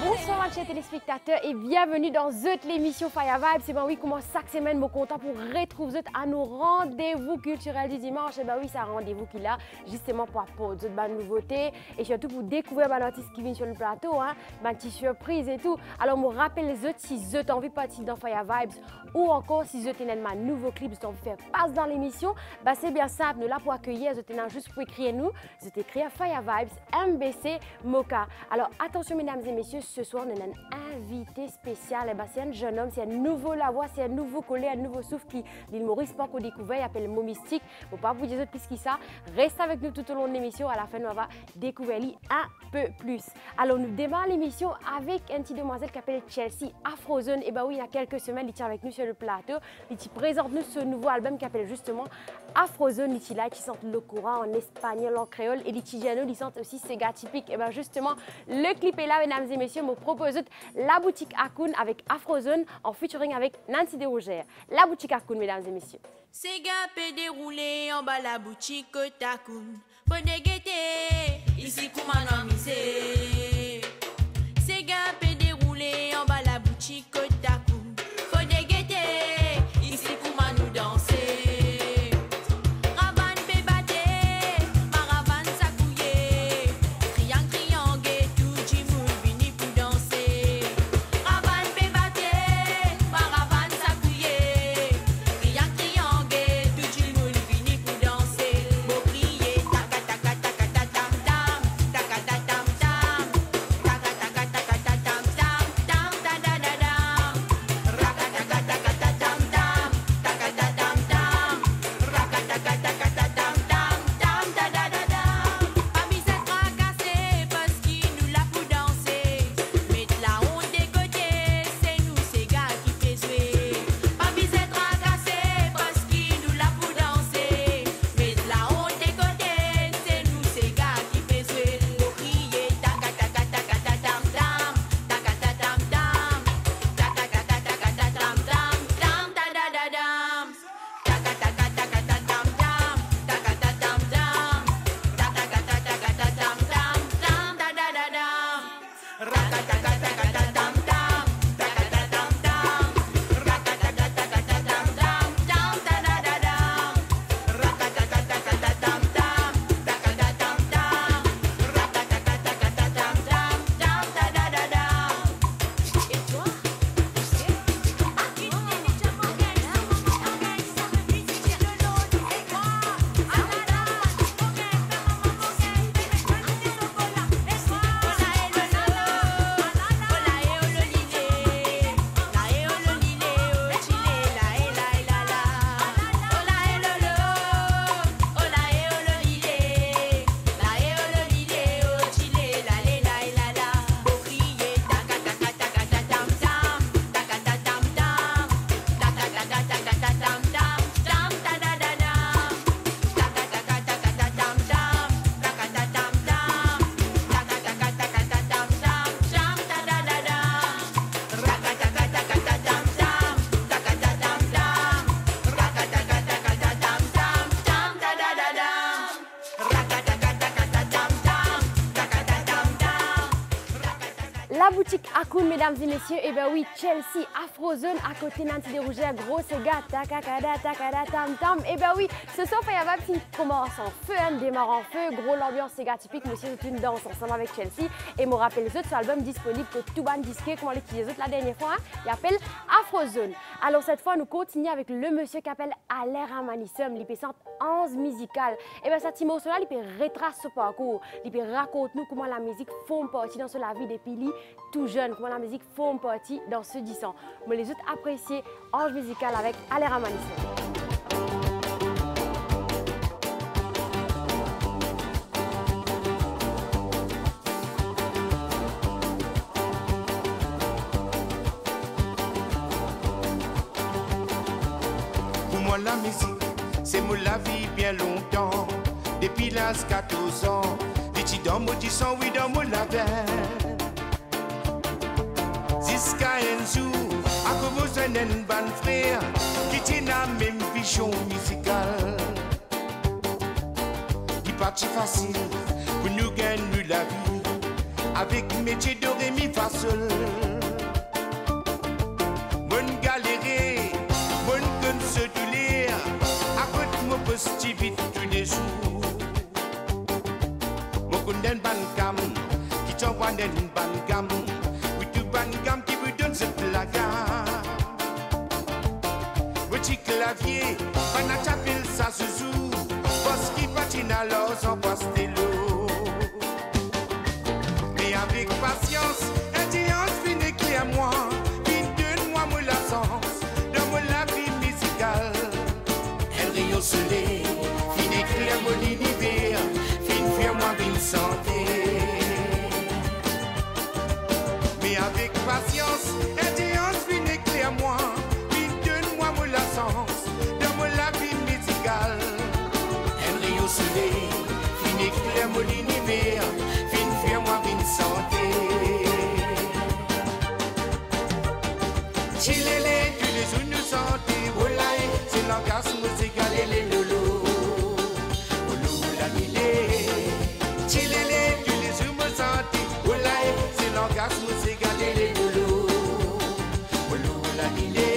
Bonsoir chers téléspectateurs et bienvenue dans l'émission Fire Vibes. Et ben oui, comment chaque semaine, je suis content pour retrouver à nos rendez-vous culturels du dimanche. Et ben oui, c'est un rendez-vous qui est là justement pour apporter de bonnes nouveautés et surtout pour découvrir les artistes qui viennent sur le plateau, des petites surprises et tout. Alors, je me rappelle les autres si vous avez envie de participer dans Fire Vibes ou encore si vous avez un nouveau clip, vous avez envie de faire passe dans l'émission, ben c'est bien simple. Nous là pour accueillir, vous avez juste pour écrire nous, vous avez écrit Fire Vibes MBC Moka. Alors, attention mesdames et messieurs, ce soir, nous avons un invité spécial. Eh ben, c'est un jeune homme, c'est un nouveau la voix, c'est un nouveau collé, un nouveau souffle qui l'île Maurice pas encore découvert. Il s'appelle Mot Mystique. Je ne vais pas vous dire plus que ça. Restez avec nous tout au long de l'émission. À la fin, on va découvrir lui un peu plus. Alors, nous démarrons l'émission avec une petite demoiselle qui s'appelle Chelsea Afrozone. Et ben oui, il y a quelques semaines, il est avec nous sur le plateau. Il présente nous ce nouveau album qui s'appelle justement Afrozone. Il est là, qui chante le courant en espagnol, en créole. Et il chante aussi Sega typique. Et ben justement, le clip est là, mesdames et messieurs. Je propose la boutique Akun avec Afrozone en featuring avec Nancy Desrogères. La boutique Akun, mesdames et messieurs. Sega peut dérouler en bas la boutique Akun. Prenez guetter, ici Koumanou misé. Sega peut dérouler en bas la boutique Akun. Prenez guetter, ici Koumanou danser. boutique Akun, mesdames et messieurs. Et ben oui, Chelsea, Afrozone, à côté Nancy Desrogères, gros Sega, takakada, takada, tam tam. Et ben oui, ce soir, il y a qui commence en feu, hein, démarre en feu, gros l'ambiance Sega typique. Monsieur, c'est une danse ensemble avec Chelsea. Et me rappelle les autres, sur l'album disponible pour tout ban disqué, comment les autres la dernière fois, hein, il appelle Afrozone. Alors cette fois, nous continuons avec le monsieur qui appelle Alain Ramanissum, il chante 11 musical. Et bien, cette émotion-là, il peut retracer ce parcours, il peut raconter nous comment la musique forme partie dans la vie des Pili, tout jeune, comment la musique forme partie dans ce 10 ans. Mais les autres apprécier Ange musical avec Alain Ramanissum. La musique, c'est mon la vie bien longtemps. Depuis l'âge 14 ans, dit dans mon 10 ans, oui, dans mon la vie. jusqu'à un jour, à cause d'un bon frère qui tient la même vision musicale. Qui parti facile pour nous gagner la vie avec métier de Rémi fa sol. Bonne galérer, bonne comme se douleur, à côté de mon positivité tous les jours. Mon condamne ban cam, qui t'envoie d'un ban cam, ou tout ban cam qui vous donne ce placard. Petit clavier, on a tapé ça se joue, parce qu'il patine alors sans passe de l'eau. Mais avec patience, intelligence finit clair moi, puis donne-moi mon la sens, donne-moi la vie musicale. Elle rit au soleil, finit clair mon univers, fin faire moi une santé. Mais avec patience, intelligence finit clair moi, puis donne-moi mon la sens, donne-moi la vie musicale. Elle rit au soleil, finit clair mon univers, fin faire moi une santé. Chilele, tous les jours nous santé, voilà, c'est l'orgasme musical et les lolos. Oloula nile. Chilele, tous les jours nous santé, voilà, c'est l'orgasme musical et les lolos. Oloula nile.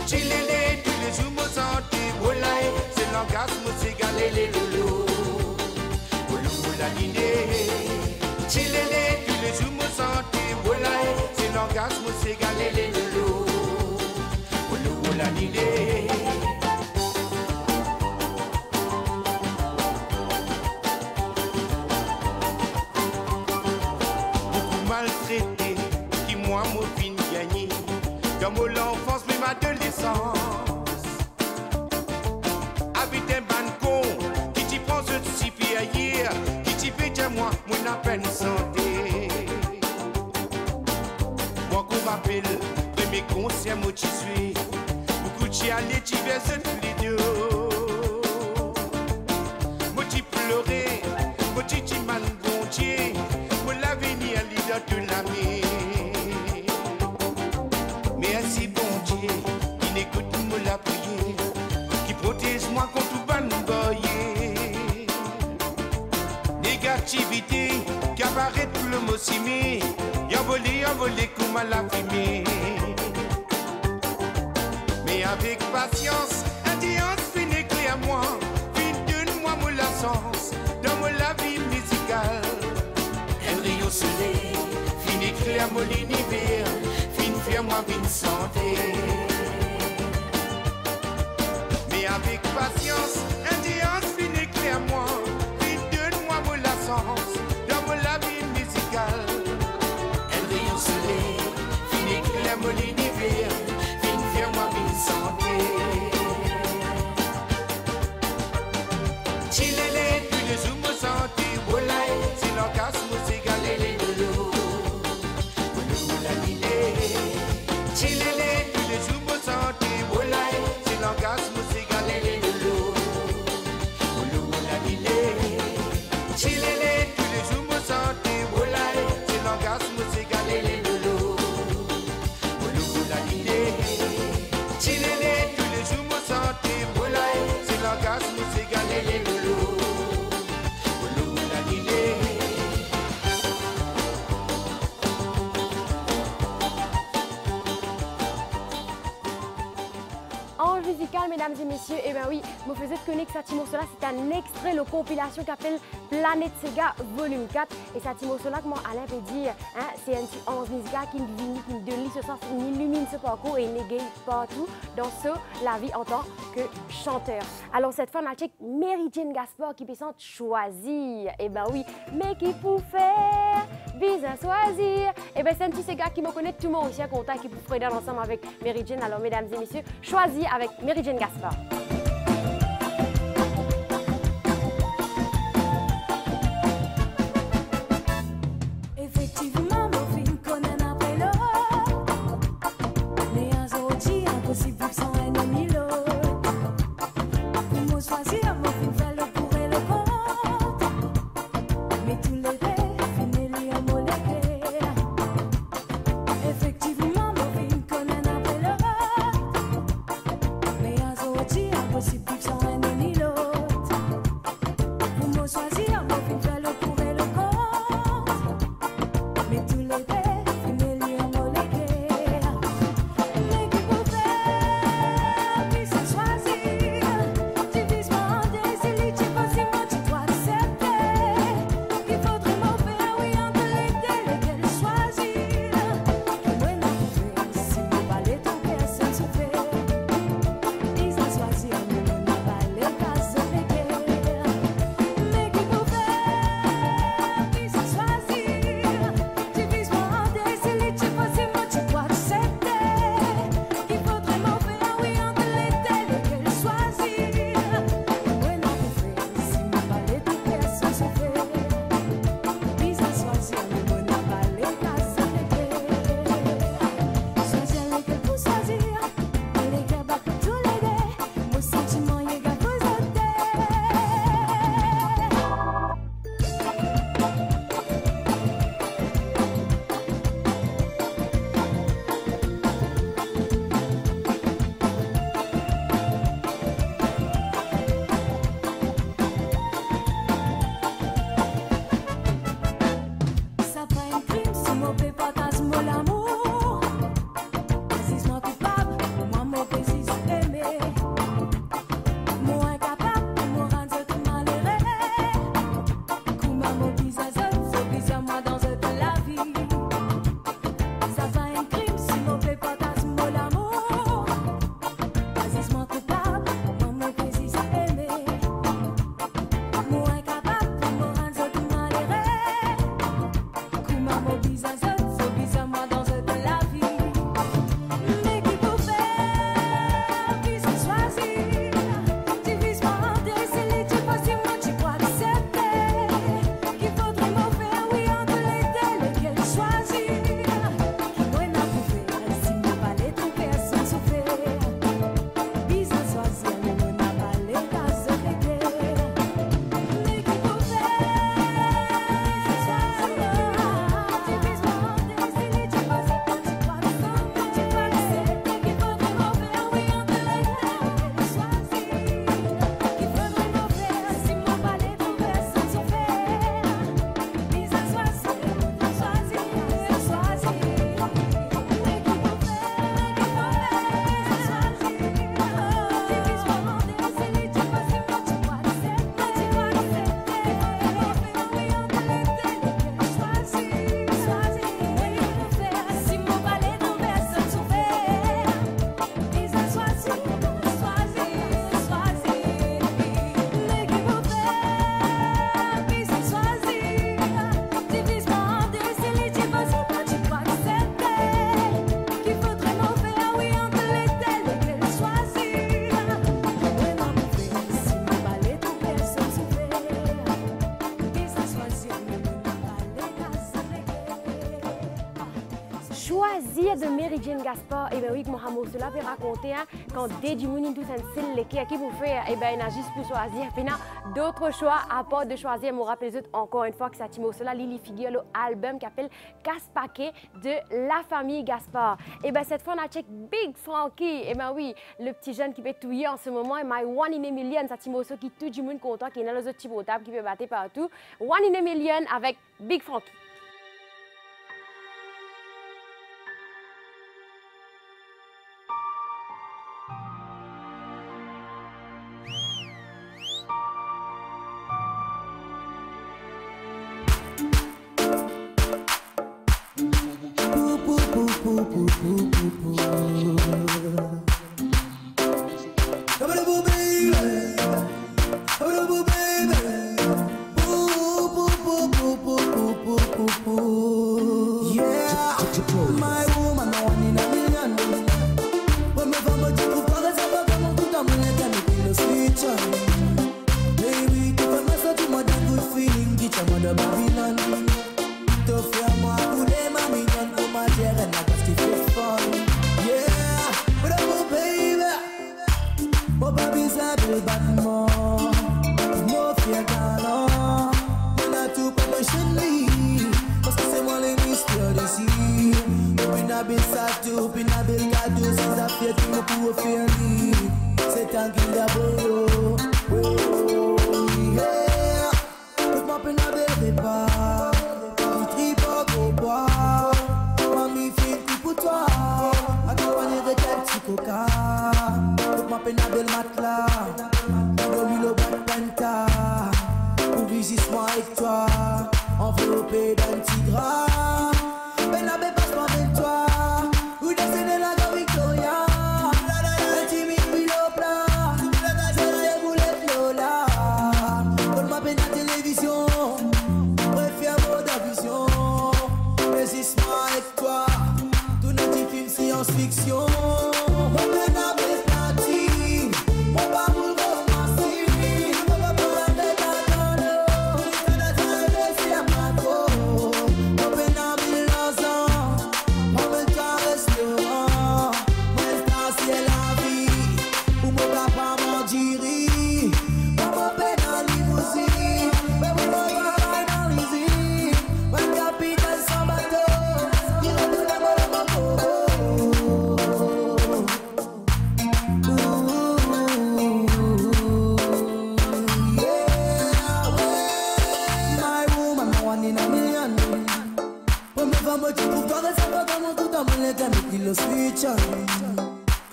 Chilele, tous les jours nous santé, voilà, c'est l'orgasme musical et les lolos. Oloula nile. Chilele, tous les jours nous santé, voilà, c'est l'orgasme musical et les lolos. Oloula nile. Beaucoup maltraité, qui moi mon fin gagné, dans mon enfance, même adolescence. Avec un bancon, qui t'y prend ce petit pied hier, qui t'y fait dire moi, mon à peine santé. Moi qu'on m'appelle, premier conscient, moi tu suis, beaucoup de chialés, tu verses tous les deux. Moi tu pleurais, moi tu t'y man bon Dieu, moi l'avenir leader de l'année. Merci bon Dieu, qui n'écoute moi la prière, qui protège moi contre tout ban boyer. Négativité, qui apparaît pour le mot simé, y'a volé comme à la fumée. Mais avec patience, intelligence finit clair moi, fin donne-moi mon la sens, donne-moi la vie musicale. Elle rit au soleil, finit clair mon univers, fin faire moi une santé. Mais avec patience, intelligence finit clair moi, fin donne-moi mon la sens, donne-moi la vie musicale. Elle rit au soleil, finit clair mon univers, fin faire moi une santé. Chilele, tous les jours me santé, voilà, c'est l'orgasme musical et les lolos. Oloula nile. Chilele, tous les jours me santé, voilà, c'est l'orgasme musical et les lolos. Oloula nile. Chilele, tous les jours me santé, voilà, c'est l'orgasme musical et les lolos. Oloula nile. Chilele, tous les jours me santé, voilà, c'est l'orgasme musical et les lolos. Oloula nile. En musical, mesdames et messieurs, et bien oui, me faisais connaître ce morceau-là, c'est un extrait de compilation qui s'appelle Planète Sega Volume 4. Et ce morceau-là, comme Alain peut dire, hein, c'est un petit 11 musical qui nous donne ce sens, qui illumine ce parcours et négaye partout dans la vie en tant que chanteur. Alors cette fois, on a check Mary Jane Gaspard qui peut choisir. Et bien oui, mais qui pour faire, bien choisir. Et bien c'est un petit Sega qui me connaît tout le monde aussi, content qui peut faire ensemble avec Mary Jane. Alors mesdames et messieurs, choisir avec Mary Jane Gaspard. Effectivement, mon film connaît un appel. Mais un jour, impossible sans ennemi. Pour me choisir, mon film fait le pour et le contre. Mais tous les rêves finissent en mollet. Choisir de Mary Jane Gaspard, et bien oui, mon amour, cela peut raconter hein, quand dès du monde tout un style qui vous fait, et bien il a juste pour choisir, puis d'autres choix à part de choisir, me rappelle encore une fois que ça Timo cela, Lily figure l'album qui s'appelle Casse-Paquet de la famille Gaspard. Et bien cette fois on a check Big Frankie, et bien oui, le petit jeune qui peut touiller en ce moment, et My One in a Million, ça Timo qui tout du monde content, qui est dans les autres petits potables, qui peut battre partout. One in a Million avec Big Frankie.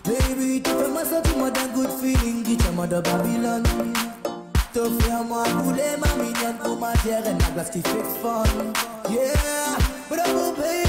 Baby, tu fais moi sentir moi d'un good feeling, dis-moi de Babylone. T'offrir-moi couler ma mignonne pour ma terre et ma glace qui fait fun. Yeah, but oh baby.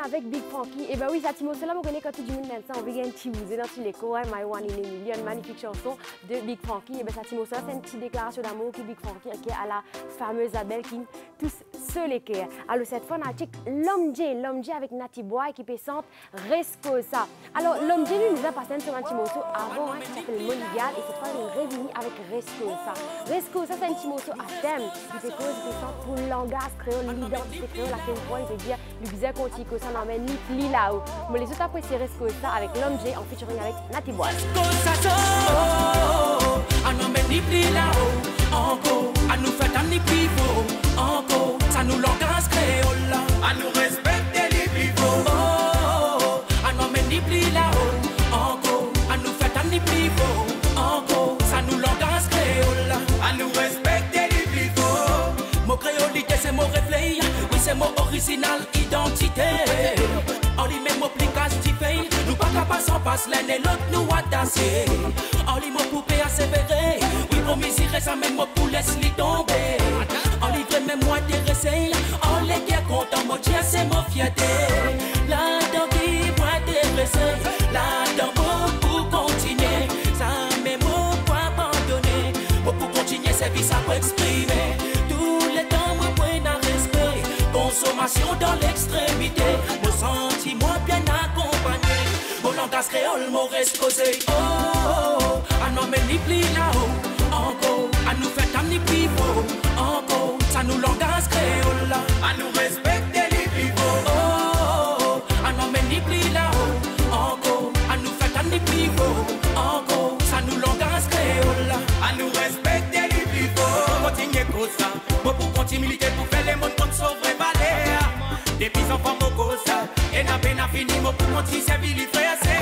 Avec Big Frankie. Et ben oui, ça Timo, cela me connaît quand tout le monde ça, on veut gagner un petit musée dans tous les cours, My One in a Million, magnifique chanson de Big Frankie. Et ben ça Timo, ça c'est une petite déclaration d'amour que Big Frankie qui est à la fameuse Abel qui tous se les cœurs. Alors cette fois on a check L'Homme J avec Natty Boy qui présente Rescosa. Alors L'Homme J lui nous a passé un Timoso avant qui s'appelle Moligal et cette fois il est revenu avec Rescosa. Rescosa c'est un Timoso à thème qui fait cause pour le langage créole, l'identité créole, laquelle il veut dire le bizarre qu'on que ça n'emmène ni là-haut. Mais les autres apprécient Rescosa avec L'Homme J en featuring avec Natty Boy. À nous mettre ni plus là-haut, encore, à nous faire un ni plus beau, encore, ça nous langage créole, à nous respecter les plus beaux, à nous mettre ni plus là-haut, encore, à nous faire un ni plus beau, encore, ça nous langage créole, à nous respecter les plus beaux. Mon créolité c'est mon réflexe, oui c'est mon original identité. On lui met mon plicage fait, nous pas capables sans passe l'un et l'autre nous attacher. On lui mon poupée à sévérer, oui pour misirer ça même mon poulet s'ly tomber. On lui veut même moi intéressé, on les qui est content, mon Dieu c'est mon fierté. La dent qui moi intéressé, la dent créole, mon reste causé. Oh, oh, oh, à nous mais ni pli là-haut, encore, à nous fait un ni plus faux, encore, ça nous langage créole là, à nous respecter les plus faux. Oh, oh, oh, à nous mais ni pli là-haut, encore, à nous fait un ni plus faux, encore, ça nous langage créole là, à nous respecter les plus faux. Continuez comme ça, pour continuer militer pour faire les mondes contre sauver Valère. Depuis enfants mon ça, et n'a peine à finir mon pour mon fils et lui frère c'est.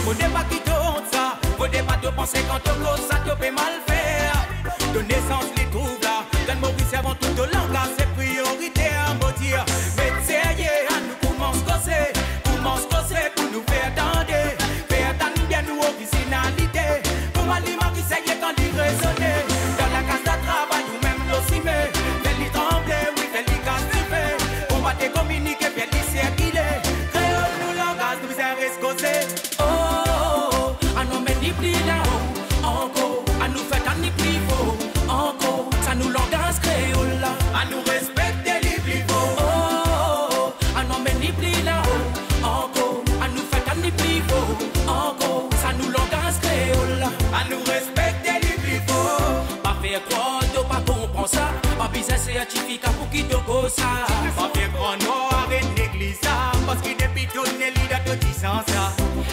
Faut pas quitter ça, faut pas te penser quand on cause ça te peut mal faire. De naissance les trouve là, quand Maurice avant tout de langage c'est priorité à me dire. Mais sérieux, à nous commence causer pour nous faire attendre bien nous originalité. Pour l'aliment qui sait quand il raisonner, dans la case de travail ou même l'osimé, fais-lui trembler, oui fais-lui castiver. On va te communiquer, fais-lui circuler. Créole nous langage, nous c'est rescosé. Oh, oh, oh, à nous met ni pli là-haut, encore, à nous fait un ni pli faux, encore, ça nous langage créole là, à nous respecter les pli faux. Oh, oh, oh, à nous met ni pli là-haut, encore, à nous fait un ni pli faux, encore, ça nous langage créole là, à nous respecter les pli faux. Pas faire croire, pas comprendre ça, pas besoin de certificat pour qui te cause ça. Pas faire croire, non, arrête l'église ça, parce qu'il est pitonné l'idée de 10 ans ça.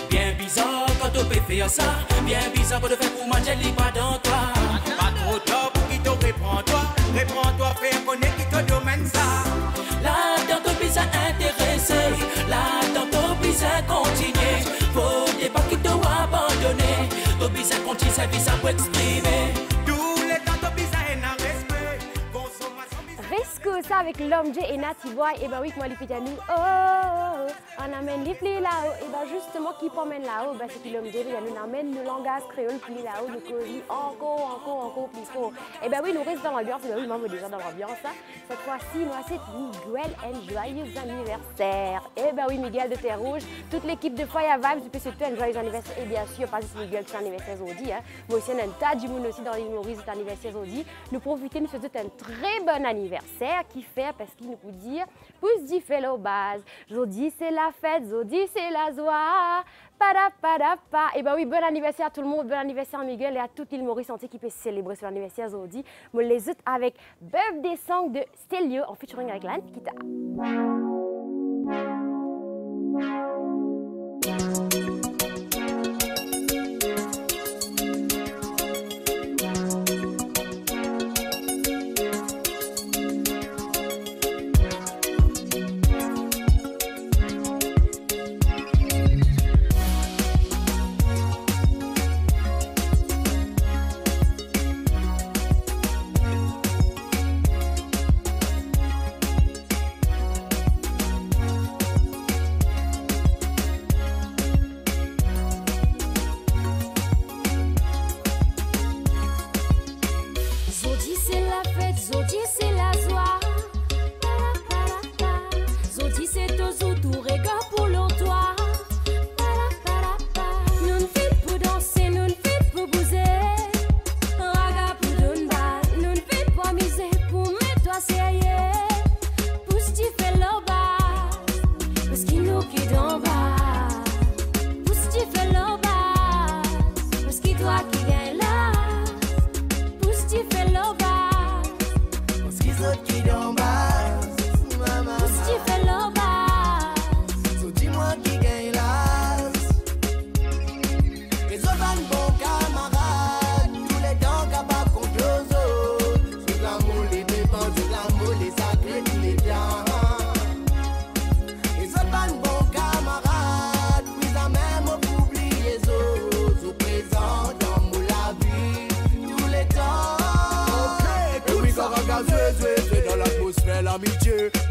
Bien bizarre quand tu peux faire ça, bien bizarre quand tu fais pour manger les pas dans toi. Pas trop tard pour qui te réprends-toi, fais connaître qui te domaine ça. Là, dans ton bizarre intéressé, là, dans ton bizarre continuer, faut pas qui te abandonner, ton bizarre continue sa vie, ça peut exprimer. Tous les temps, ton bizarre est un respect, consommation bizarre. Risque ça avec l'homme J et Natty Boy, et ben oui, comment les petits nous, oh, on amène les plis là-haut, et ben justement, qui promène là-haut, ben c'est qui l'homme J, nous amène le langage créole plis là-haut, nous cause encore plus fort. Et ben oui, nous restons dans l'ambiance, et ben oui, maman déjà dans l'ambiance, hein. Cette fois-ci, nous c'est Miguel et joyeux anniversaire. Et ben oui, Miguel de Terre Rouge, toute l'équipe de Fire Vibes, tu peux souhaiter un joyeux anniversaire, et bien sûr, pas juste Miguel, c'est anniversaire aujourd'hui, hein. Moi aussi, on a un tas de monde aussi dans les Maurice, c'est anniversaire aujourd'hui. Nous profitons, nous souhaitons un très bon anniversaire qui fait, parce qu'il nous peut dire, pousse du fait la base. Aujourd'hui, c'est la fête, aujourd'hui, c'est la joie. Pada. Et ben oui, bon anniversaire à tout le monde, bon anniversaire à Miguel et à toute l'île Maurice entière qui peut célébrer son anniversaire aujourd'hui. Moi, les autres avec Birthday Song de Stelio en featuring avec Lan Kita.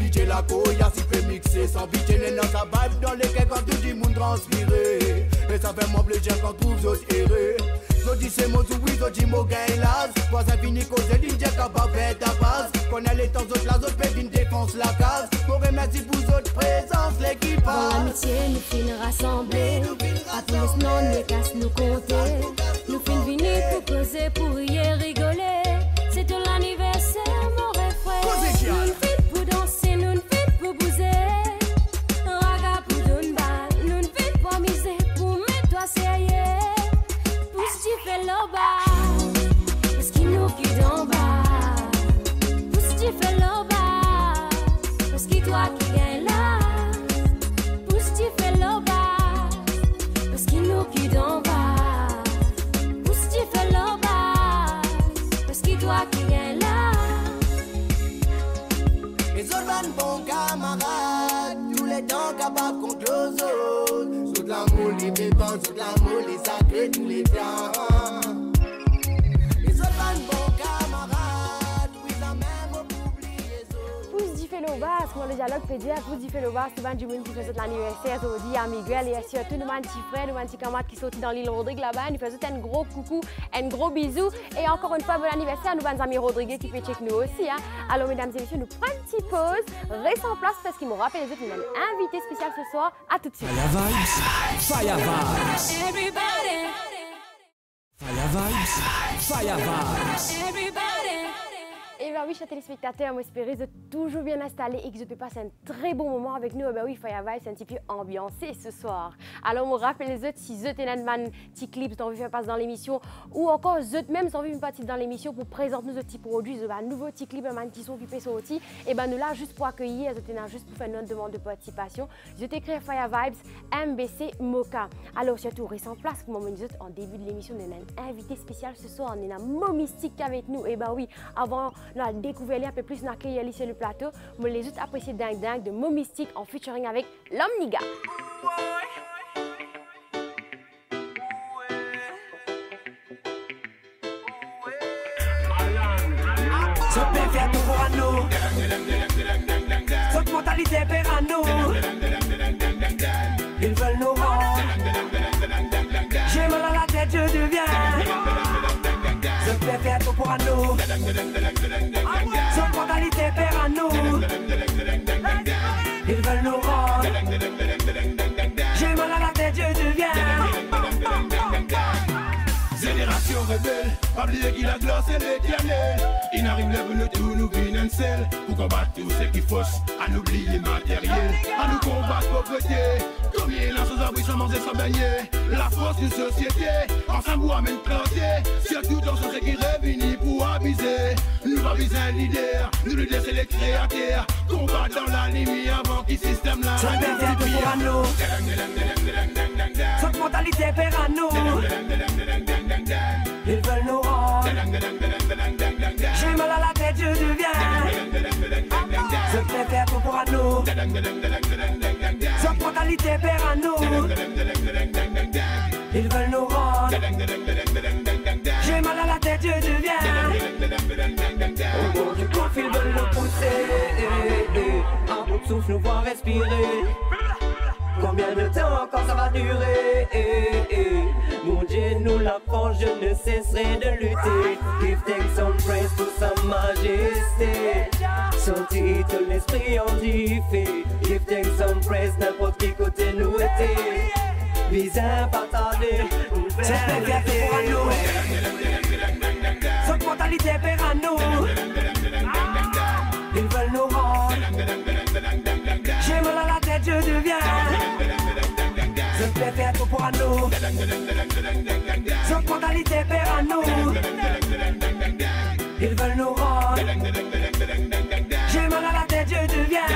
DJ la Koya si peut mixer sans pitié les dans sa vibe dans lesquels quand tout le monde transpirer. Et ça fait mon plaisir quand trouve d'autres erreurs. Zodi c'est mon oui, Zodi mo gain las. Pas infini cause l'Indien capable faire ta base. Qu'on a les temps autres la autres fait une défense la case. Pour remercier pour votre présence l'équipage. Dans l'amitié nous finissons rassemblés. À tous les noms nous casse nous compter. Nous finissons venir pour causer, pour y rigoler. C'est de l'anniversaire mon refrain. Nous finissons pour danser, nous finissons pour bouger. Raga pour donner balle, nous finissons pour miser pour pense de l'amour, les sacrés, tous les temps. Les autres bons camarades, oui, ça même oublié. Pousse du fellow bass, comment le dialogue peut dire, pousse du fellow bass, tout le monde du monde qui faisait l'anniversaire aujourd'hui à Miguel et surtout nous, petits frères, nous, petits camarades qui sont dans l'île Rodrigue là-bas, nous faisons un gros coucou, un gros bisou et encore une fois bon anniversaire à nos amis Rodrigue qui fait check nous aussi. Hein. Alors mesdames et messieurs, nous prenons une petite pause, restez en place parce qu'ils m'ont rappelé les autres, nous avons un invité spécial ce soir, à tout de suite. Fire Vibes, Fire Vibes, Everybody, Fire Vibes, Fire Vibes. everybody. Et bien oui, chers téléspectateurs, moi j'espère que vous êtes toujours bien installés et que vous passez un très bon moment avec nous. Et bien oui, Fire Vibes, c'est un petit peu ambiancé ce soir. Alors, on rappelle les autres, si vous êtes un petit clip, vous avez envie de faire passer dans l'émission, ou encore vous êtes même envie de passer dans l'émission pour présenter nos petits produits, un nouveau petit clip, un petit son qui peut sortir, et bien nous là, juste pour accueillir, vous êtes là juste pour faire une demande de participation. Vous êtes écrit Fire Vibes, MBC Mocha. Alors, surtout, restez en place, comme on dit en début de l'émission, on a un invité spécial ce soir, on a un Momystique avec nous. Et bien oui, avant, on a découvert un peu plus, on a accueilli ici sur le plateau, mais les autres appréciés dingue de Momystique en featuring avec l'Omniga. Ce fait tout pour nous. Cette mentalité perd à nous. Ils veulent nous rendre. J'ai mal à la tête, je deviens. Ce fait tout pour nous. Cette mentalité perd à nous. Ils veulent nous rendre. J'ai mal à la tête, je deviens. Génération rebelle, pas oublier qu'il a glacé l'éternel. Il n'arrive le tout, nous vînes un sel. Pour combattre tout ce qui fausse, à n'oublier matériel. À nous combattre pauvreté. Combien l'un sans abri, sans manger, sans baigner. La force d'une société, ensemble amène clarté. Surtout dans ce qui réunit pour abuser. Nous va viser un leader, nous le c'est les créateurs. Combat dans la limite avant qu'il système là. Ce fait tout pour nous. Cette mentalité perd à nous. Ils veulent nous rendre. J'ai mal à la tête, je deviens. Je préfère tout pour nous. Cette mentalité perd à nous. Ils veulent nous rendre. J'ai mal à la tête, je deviens. Au bout du coffre, ils veulent nous pousser. Un bout de souffle, nous voir respirer. Combien de temps encore ça va durer? Mon Dieu, nous la force, je ne cesserai de lutter. Give thanks and praise to sa majesté. Son titre, l'esprit en dit fait. Give thanks and praise, n'importe qui côté nous était. Bizarre, partager, c'est la fierté pour nous. Cette mentalité perd à nous. Ils veulent nous rendre. J'ai mal à la tête, je deviens. Je préfère tout pour nous. Cette mentalité perd à nous. Ils veulent nous rendre. J'ai mal à la tête, je deviens.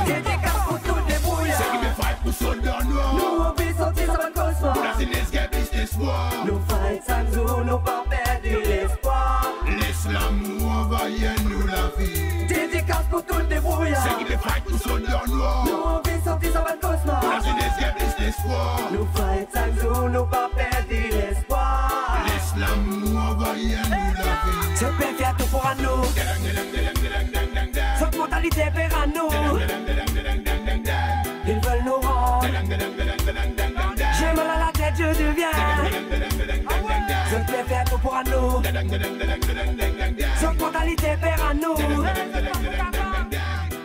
Dédicace pour tous les brouillards. C'est qui me fight pour soldats noirs. Nous on vit sortir sur le cosmos. Pour la jeunesse qui a plus d'espoir. Nous fight chaque jour, nous pas perdu l'espoir. Laisse l'amour envahir nous la vie. Dédicace pour tous les brouillards. C'est qui me fight pour soldats noirs. Nous on vit sortir sur le cosmos. Pour la jeunesse qui a plus d'espoir. Nous fight chaque jour, nous pas perdu l'espoir. Laisse l'amour envahir nous la vie. C'est faire tout pour nous. Cette mentalité perd à nous. Ils veulent nous rendre. J'ai mal à la tête, je deviens. Je préfère tout pour nous. Cette mentalité perd à nous.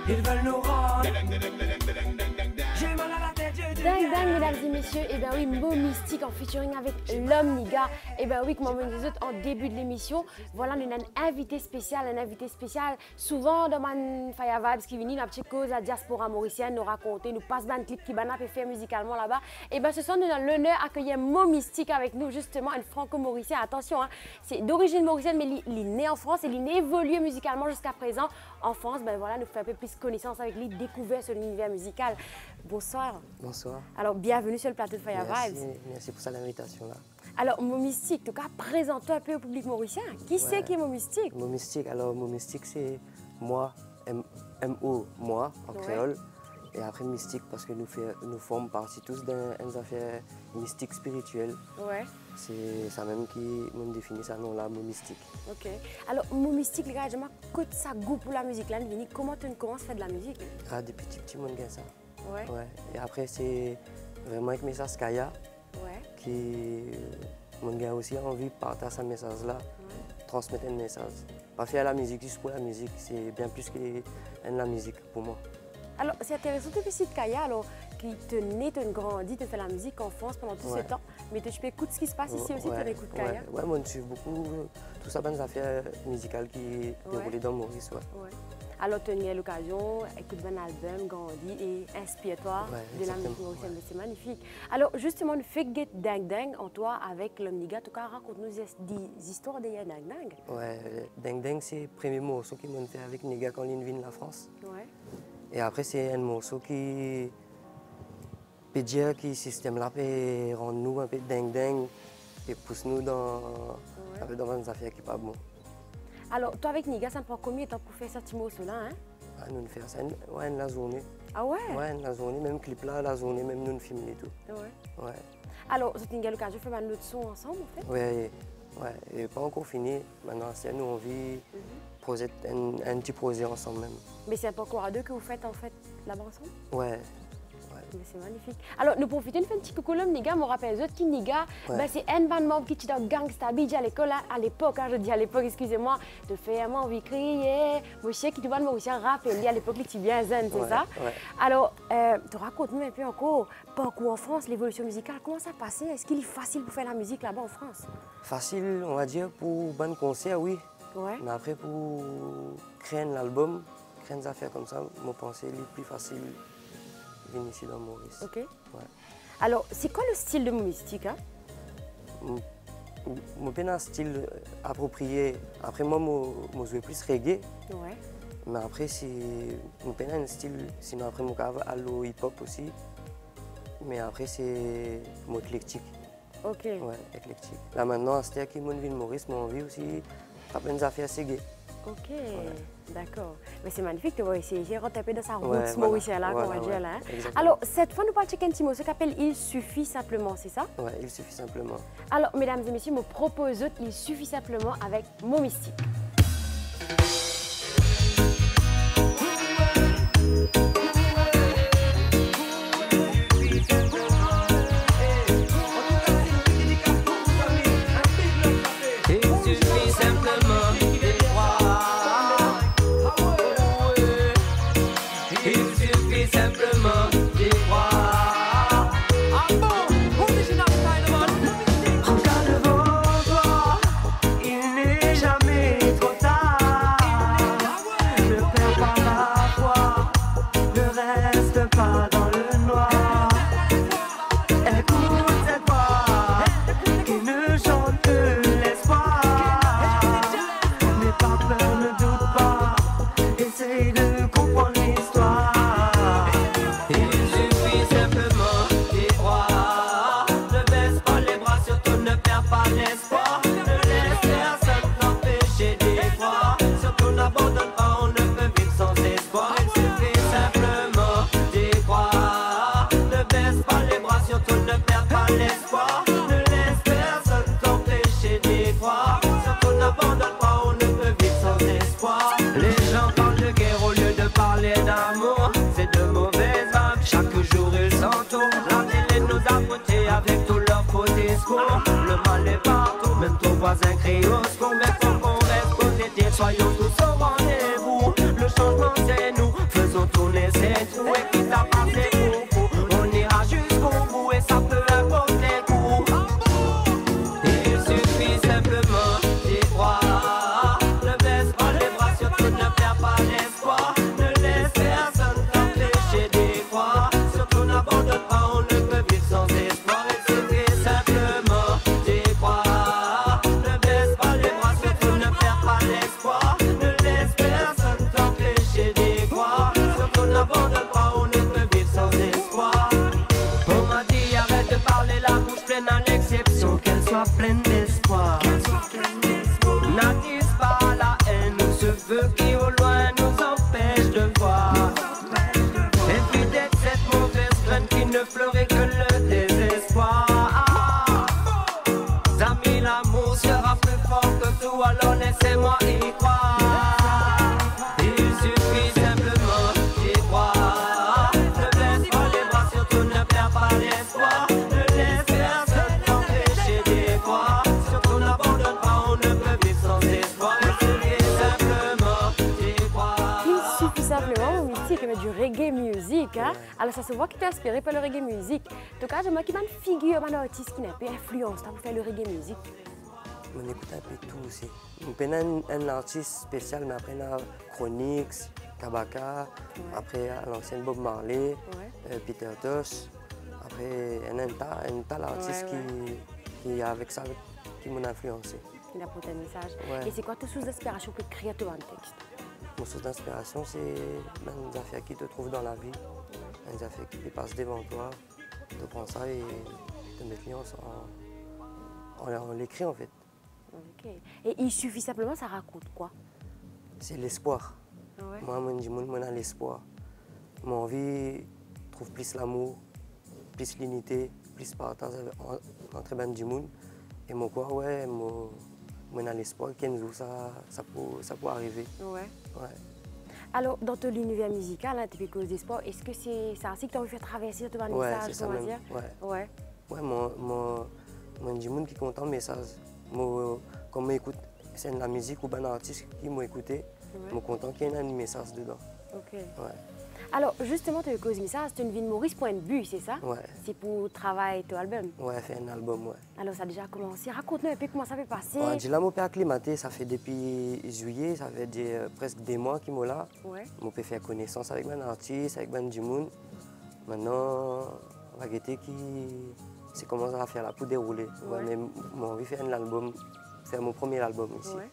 Ils veulent nous rendre. J'ai mal à la tête, je deviens. Dingue, mesdames et messieurs, et bien oui, Momystique en featuring avec l'Omniga. Et bien oui, comme on vous dit en début de l'émission, voilà, on a un invité spécial, souvent dans mon Fire Vibes qui vient, une petite cause à la diaspora mauricienne, nous raconter, nous passe un clip qui va faire musicalement là-bas. Et bien ce soir, nous avons l'honneur d'accueillir Momystique avec nous, justement, un franco-mauricien. Attention, hein, c'est d'origine mauricienne, mais il est né en France et il est évolué musicalement jusqu'à présent. En France, ben voilà, nous fait un peu plus connaissance avec lui, découvert sur l'univers musical. Bonsoir. Bonsoir. Alors, bienvenue sur le plateau de Fire Vibes. Merci pour l'invitation là. Alors, Momystique, en tout cas, présente-toi un peu au public mauricien. Qui c'est qui est Momystique? Momystique, alors Momystique c'est moi, M-O, moi, en créole. Et après mystique parce que nous formons partie tous d'une affaire mystique spirituelle. Ouais. C'est ça même qui nous définit ça nom là, mot mystique. Ok. Alors, mot mystique, les gars, je m'accorde ça goût pour la musique là, comment tu commences à faire de la musique? Ah, depuis petit monde gagne ça. Ouais. Ouais. Et après c'est vraiment avec message Kaya Ouais. qui mon gars aussi a envie de partager ce message là, transmettre un message. Pas faire la musique juste pour la musique, c'est bien plus que la musique pour moi. Alors, c'est intéressant, tu fais Kaya, alors, qui te naît, te grandit, te fait la musique en France pendant tout ce temps. Mais tu peux écouter ce qui se passe ici aussi, tu écoutes Kaya. Ouais, moi je suis beaucoup tout ça bonnes affaires musicales qui déroulent dans Maurice. Ouais. Alors, tu as l'occasion, écoute un album, grandis et inspire-toi de la musique mauricienne. C'est magnifique. Alors, justement, le fait que Dang Dang en toi avec l'Omniga, en tout cas, raconte-nous des histoires de Dang Dang. Ouais, Dang Dang, c'est le premier morceau qu'ils m'ont fait avec Niga quand ils viennent la France. Ouais. Et après, c'est un morceau qui peut dire que ce système-là peut rendre nous un peu Dang Dang et pousse nous dans une affaire qui n'est pas bon. Alors, toi avec Niga, ça te prend combien de temps pour faire ce petit morceau-là, hein? Ah, nous faisons ça la journée. Ah ouais? Ouais, la journée, même clip là, la journée, même nous filmons et tout. Ouais. Ouais. Alors, vous avez l'occasion de faire un autre son ensemble, en fait? Ouais, et pas encore fini. Maintenant, c'est nous, on vit un petit projet ensemble même. Mais c'est un peu encore à deux que vous faites, en fait, là-bas ensemble? Ouais. Mais c'est magnifique. Alors, nous profitons de faire un petit coucou là, Niga. Je me rappelle, qui Niga, c'est un membre qui était dans Gangsta Beach à l'école, à l'époque, je dis à l'époque, excusez-moi, de faire moi envie de crier. Moi, je sais que tu vas me rappeler, à l'époque, tu bien zen, c'est ça? Ouais. Alors, tu racontes-nous un peu encore, parcours en France, l'évolution musicale, comment ça passait? Est-ce qu'il est facile pour faire la musique là-bas en France? Facile, on va dire, pour bon concert, oui. Ouais. Mais après, pour créer un album, créer des affaires comme ça, je pense que c'est plus facile. Ici dans Maurice. Ok. Ouais. Alors, c'est quoi le style de mon mystique, hein? Mon peine un style approprié. Après moi, je joue plus reggae. Ouais. Mais après, mon peine un style. Sinon après, mon cave allo hip hop aussi. Mais après, c'est mon éclectique. Ok. Ouais, éclectique. Là maintenant, c'était qui mon ville Maurice, mon envie aussi. Pas plein d'affaires assez gay. Ok, d'accord. Mais c'est magnifique de voir essayer de retaper dans sa route mauricienne là, qu'on va dire là. Alors, cette fois, nous parlons de un petit morceau qui s'appelle Il suffit simplement, c'est ça? Ouais, Il suffit simplement. Alors, mesdames et messieurs, me propose Il suffit simplement avec Mon Mystique. Le mal est partout, même ton voisin crie au secours. Mais faut qu'on reste positif, soyons tous au rendez-vous. Le changement c'est nous, faisons tourner ces trous. Et quitte à passer beaucoup, on ira jusqu'au bout. Et ça peut importer coup. Il suffit simplement d'y croire. Ne baisse pas les bras, surtout ne perds pas l'espoir. Ne laisse personne t'empêcher d'y croire. Surtout n'abandonne pas, on ne peut vivre sans espoir. Qu'elle soit pleine d'espoir. N'attise pas la haine ou ce feu qui au loin nous empêche de voir. Et puis d'être laissez-moi y croire. Il suffit simplement d'y croire. Ne baisse pas les bras, surtout ne perds pas l'espoir. Ne laisse personne t'empêcher d'y croire. Surtout n'abandonne pas, on ne peut vivre sans espoir. Il suffit simplement d'y croire. Il suffit simplement au musique mais du reggae music. Hein? Alors ça se voit qu'il t'est inspiré par le reggae music. En tout cas, j'aimerais qu'il y ait une figure, un artiste qui n'a pas influence pour faire le reggae music. On écoute un peu tout aussi. On peut un artiste spécial, mais après on a Chronix, Kabaka, après à l'ancienne Bob Marley, Peter Tosh. Après un tas d'artistes qui avec ça qui m'ont influencé. Il a porté un message. Ouais. Et c'est quoi ta source d'inspiration pour créer ton texte? Mon source d'inspiration, c'est des affaires qui te trouvent dans la vie, des affaires qui passent devant toi. Tu prends ça et te mets on l'écrit en fait. Ok. Et il suffit simplement, ça raconte quoi? C'est l'espoir. Ouais. Moi, je dis l'espoir. Mon envie trouve plus l'amour, plus l'unité, plus partage entre les du monde. Et mon corps, ouais, moi, l'espoir qu'un jour ça peut arriver. Ouais. Ouais. Alors, dans ton univers musical, hein, tu fais cause d'espoir, est-ce que c'est ainsi que tu as envie de faire traverser ton message? Ouais, c'est ça même. Dire? Ouais. Ouais, moi, du monde qui est content message. Moi, quand je m'écoute, c'est de la musique ou un artiste qui m'a écouté, je suis content qu'il y ait un message dedans. Ok. Ouais. Alors, justement, tu as cause message, c'est une vie de Maurice Point de But, c'est ça? Ouais. C'est pour travailler ton album? Ouais, faire un album, ouais. Alors, ça a déjà commencé. Raconte-nous un peu comment ça fait passer. Ouais, j'ai là, mon père acclimaté, ça fait depuis juillet, ça fait presque des mois qu'il m'a là. Ouais. Mon père fait connaissance avec un artiste, avec du monde. Maintenant, on va guetter qui c'est commencé à faire là pour dérouler. Ouais. Mais j'ai envie de faire un album, faire mon premier album ici. Ouais.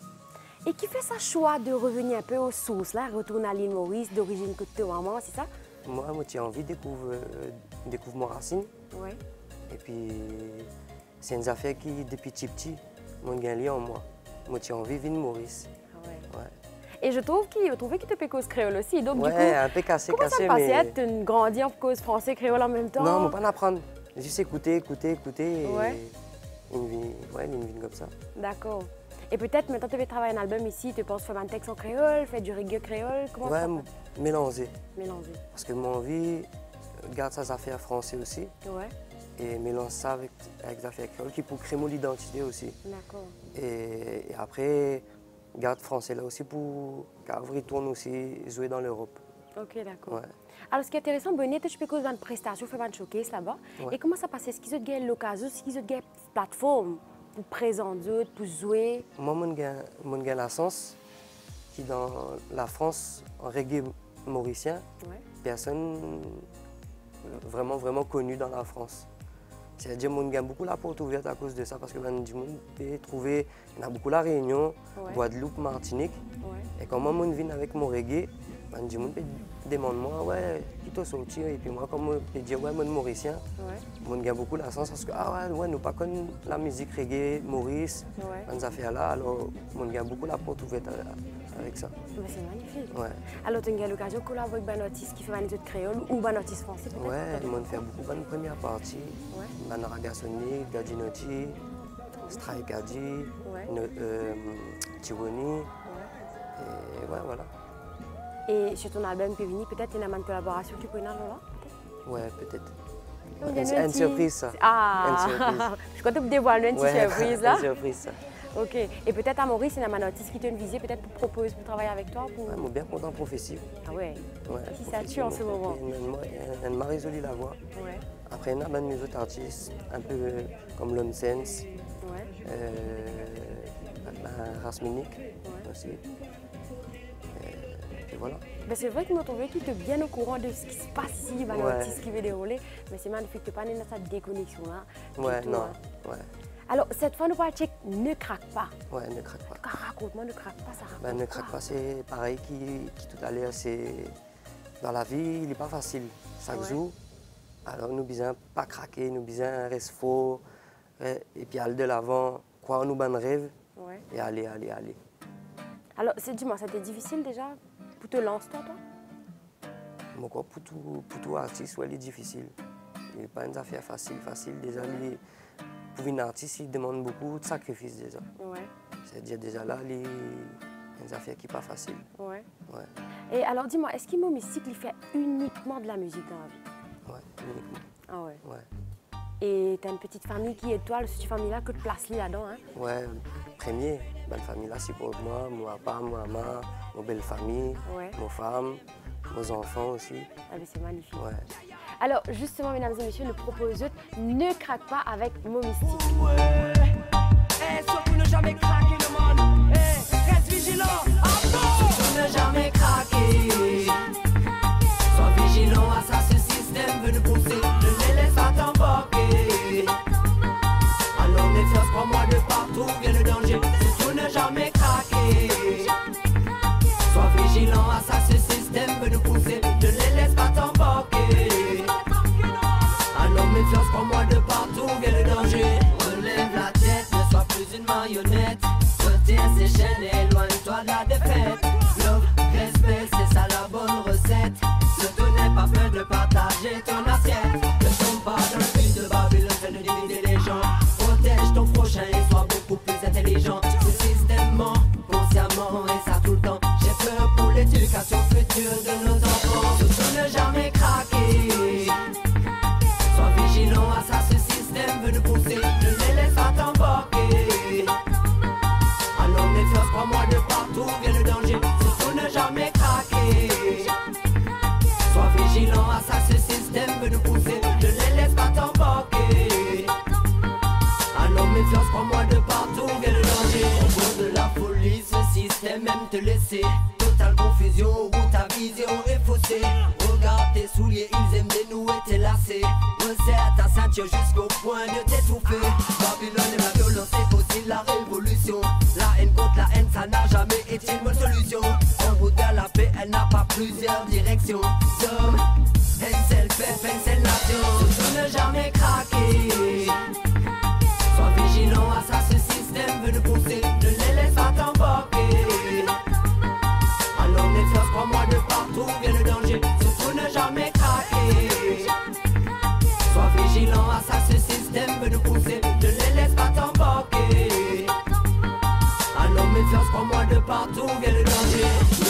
Et qui fait ça choix de revenir un peu aux sources, là, retourner à l'île Maurice, d'origine côte de maman, c'est ça? Moi, j'ai envie de découvrir mon racine. Ouais. Et puis, c'est une affaire qui, depuis petit, m'a gagné en moi. Moi, j'ai envie de vivre Maurice. Ah ouais. Ouais. Et je trouve qu'il te fait cause créole aussi. Donc, ouais, du coup, un peu cassé, comment ça passe? Tu grandis en cause français, créole en même temps? Non, je ne pas apprendre. Juste écouter. Ouais. Et une vie comme ça. D'accord. Et peut-être maintenant tu veux travailler un album ici, tu penses faire un texte en créole, faire du reggae créole, comment ça? Ouais, mélanger. Mélanger. Parce que mon envie, garde ses affaires français aussi. Ouais. Et mélange ça avec des affaires créoles qui pour créer mon identité aussi. D'accord. Et après, garde français là aussi pour retourner aussi jouer dans l'Europe. Ok, d'accord. Ouais. Alors, ce qui est intéressant, Bonnie, tu peux causer une prestation, faire un showcase là-bas. Ouais. Et comment ça passe? Est-ce qu'ils ont l'occasion, est-ce qu'ils ont une plateforme pour présenter, pour jouer? Moi, j'ai la chance qui dans la France, en reggae mauricien, personne vraiment connu dans la France. C'est-à-dire que j'ai beaucoup la porte ouverte à cause de ça, parce que du monde peut trouver, il y a beaucoup la Réunion, Guadeloupe, Martinique. Et quand moi, je viens avec mon reggae, du monde peut demander moi, ouais, qui t'a sorti? Et puis moi, comme je peux dire, ouais, moi, mauricien, j'ai beaucoup la chance parce que, nous pas connaissons la musique reggae, Maurice, dans ces affaires-là, alors j'ai beaucoup la porte ouverte avec ça. C'est magnifique. Ouais. Alors, tu as eu l'occasion de collaborer avec un artiste qui fait un autre créole ou un artiste français peut-être? Ouais, on fait beaucoup de première partie. Manaraga Sonic, Gadinoti, Strikadi, Tironi. Et ouais, voilà. Et sur ton album Pévini, peut-être il y a une collaboration qui peut y avoir là? Ouais, peut-être. Une surprise, ça. Ah, une surprise. Je crois que tu dévoiles une petite surprise là. Une surprise, ça. Ok. Et peut-être à Maurice, il y a un artiste qui te visé, peut-être pour proposer pour travailler avec toi? Pour... Ouais, moi, bien content prophétie. Ah ouais? Qui ça tue en ce moment? Elle m'a résolu la voix. Ouais. Après, il y a mes autres artistes, un peu comme Lonsens, Rasminic aussi. Et voilà. Ben c'est vrai que nous trouvons qu'il est bien au courant de ce qui se passe ici, l'artiste qui veut dérouler, mais c'est magnifique, tu n'es pas dans cette déconnexion-là. Ouais, non. Ouais. Alors, cette fois, nous parlons de ne craque pas. Ouais, ne craque pas. Raconte-moi, ne craque pas, ça raconte ben, ne craque pas, c'est pareil qui tout à l'heure, c'est... Dans la vie, il n'est pas facile. Chaque jour, alors nous besoin pas craquer, nous besoin rester fort, et puis aller de l'avant, croire nous bonnes rêves, et aller. Alors, dis-moi, ça a été difficile déjà pour te lancer, toi? Moi, pour tout artiste, ouais, il est difficile. Il n'est pas une affaire facile. Déjà, pour une artiste, il demande beaucoup de sacrifices déjà. Ouais. C'est-à-dire déjà là, il y a une affaire qui n'est pas facile. Ouais. Ouais. Et alors, dis-moi, est-ce qu'Imo Mystique, il fait uniquement de la musique dans la vie? Ouais, uniquement. Ah ouais. Ouais. Et tu as une petite famille qui est toi, cette famille-là, que tu places là-dedans, hein? Ouais, premier, belle famille là, c'est pour moi, mon papa, ma maman, mon belle famille, mon femme, nos enfants aussi. Ah ben c'est magnifique. Ouais. Alors, justement, mesdames et messieurs, le proposeur ne craque pas avec Mo Mystique. Surtout ne jamais craquer le monde. Reste vigilant. Surtout ne jamais craquer. Sois vigilant à ça, ce système veut nous pousser. Ne les laisse pas t'embarquer. Alors méfiance, prends-moi de partout, vient le danger. Surtout ne jamais craquer. Sois vigilant à ça, ce système veut nous pousser. Ne les laisse pas t'embarquer. Alors méfiance, prends-moi de partout, vient le danger. Relève la tête, ne sois plus une marionnette. Retire ces chaînes et éloigne-toi de la défaite. Love, respect, c'est ça la bonne recette. Surtout n'aie pas peur de partager ton assiette. Ne tombe pas dans le but de Babylone, fait de diviser les gens. Protège ton prochain et sois beaucoup plus intelligent. Ce système ment consciemment et ça tout le temps. J'ai peur pour l'éducation future de nos enfants. Surtout ne jamais craquer. Sois vigilant à ça, ce système veut nous pousser. Ne les laisse pas t'embarquer. Alors méfiance, prends-moi de partout, vient le danger. Surtout ne jamais craquer. Sois vigilant à ça, ce système veut nous pousser. Ne les laisse pas t'embarquer. Alors méfiance, prends-moi de partout, vient le danger. Au bout de la folie, ce système aime te laisser. Totale confusion, où ta vision est faussée. Regarde tes souliers, ils aiment dénouer tes lacets. Resserre ta ceinture jusqu'au point de t'étouffer. Babylone et la violence, c'est aussi la révolution. La haine contre la haine, ça n'a jamais été une bonne solution. En route vers la paix, elle n'a pas plusieurs directions. Somme, Encel, peuple, Encel, nation. Surtout ne jamais craquer. Sois vigilant à ça, ce système veut nous pousser. Ne les laisse pas t'embarquer. Alors méfiance, prends-moi de partout, vient le danger. Surtout ne jamais craquer. Sois vigilant à ça, ce système veut nous pousser. Ne les laisse pas t'embarquer. Alors méfiance, prends-moi de partout, vient le danger.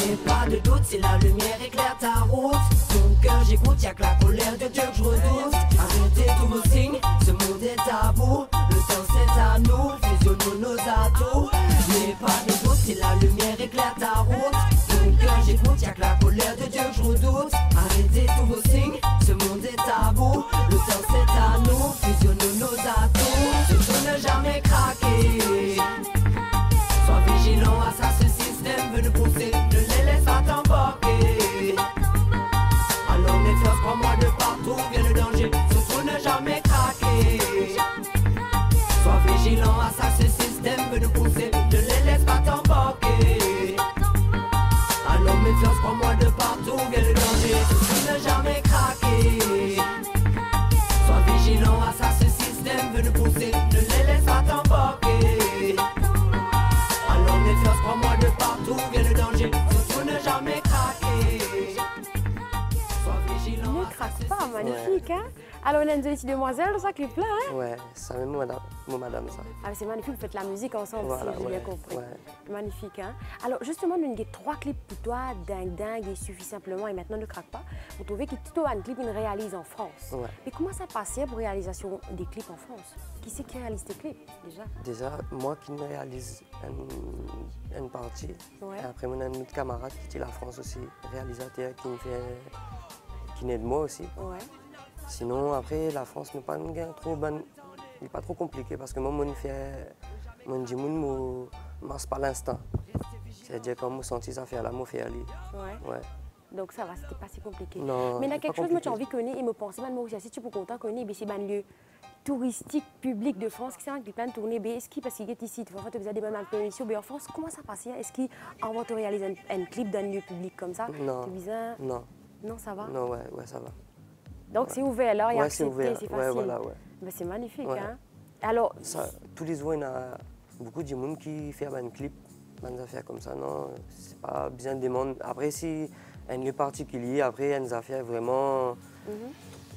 N'aie pas de doute si la lumière éclaire ta route. Ton cœur j'écoute, y'a que la colère de Dieu que je redoute. Arrêtez tous vos signes, ce monde est tabou. Le temps c'est à nous, fusionnons nos atouts. N'aie pas de doute si la lumière éclaire ta route. Ton cœur j'écoute, y'a que la colère de Dieu que je redoute. Arrêtez tous vos signes, ce monde est tabou. Le temps c'est à nous, fusionnons nos atouts. Surtout ne jamais craquer. Sois vigilant à ça, ce système veut nous pousser. Ne les laisse pas t'embarquer. Alors méfiance, prends-moi de partout, vient le danger. Surtout ne jamais craquer. Sois vigilant à ça, ce système veut nous pousser. Ne les laisse pas t'embarquer. Alors méfiance, prends-moi de partout, vient le danger. Surtout ne jamais craquer. Sois vigilant à ça, ce système veut nous pousser. Ne les laisse pas t'embarquer. Alors méfiance, prends-moi de partout, vient le danger. Surtout ne jamais craquer. Sois vigilant. Ne craque pas, magnifique, hein? Alors, on a une jolie demoiselle dans sa clip là, hein? Ouais, ça même mon madame ça. Ah, c'est magnifique, vous faites la musique ensemble, Voilà, si j'ai bien compris. ouais. Magnifique, hein? Alors, justement, nous avons 3 clips pour toi, dingue, il suffit simplement, et maintenant ne craque pas. Vous trouvez que tout un clip, il réalise en France. Ouais. Mais comment ça passait pour réalisation des clips en France? Qui c'est qui réalise tes clips, déjà? Déjà, moi qui me réalise une partie. Ouais. Et après, mon ami camarade qui est la France aussi, réalisateur qui naît de moi aussi. Ouais. Sinon, après, la France n'est pas trop bonne. Il n'est pas trop compliqué parce que moi, je dis, je pas l'instant. C'est-à-dire, quand je sens ça faire là, je fais aller. Ouais. Donc ça va, c'était pas si compliqué. Non, mais il y a c'est quelque pas chose que tu as compliqué. envie de connaître et me penser, moi aussi, si tu peux content connaître, c'est un lieu touristique public de France qui est plein de tournées. Est-ce qu'il parce qu'il est ici, tu vas faire des bonnes émissions, en France, comment ça passe? Est-ce qu'il va te réaliser un clip d'un lieu public comme ça? Non. C'est bizarre. Non. Non, ça va? Non, ouais, ça va. Donc c'est ouvert alors, il y a Ouais, c'est ouvert. c'est Ouais, facile. voilà, ouais. Ben, c'est magnifique, Ouais. hein? Alors, Ça, tous les jours, il y a beaucoup de monde qui fait un clip, des affaires comme ça. Non, c'est pas bien des mondes. Après, si un lieu particulier, après, il y a des affaires vraiment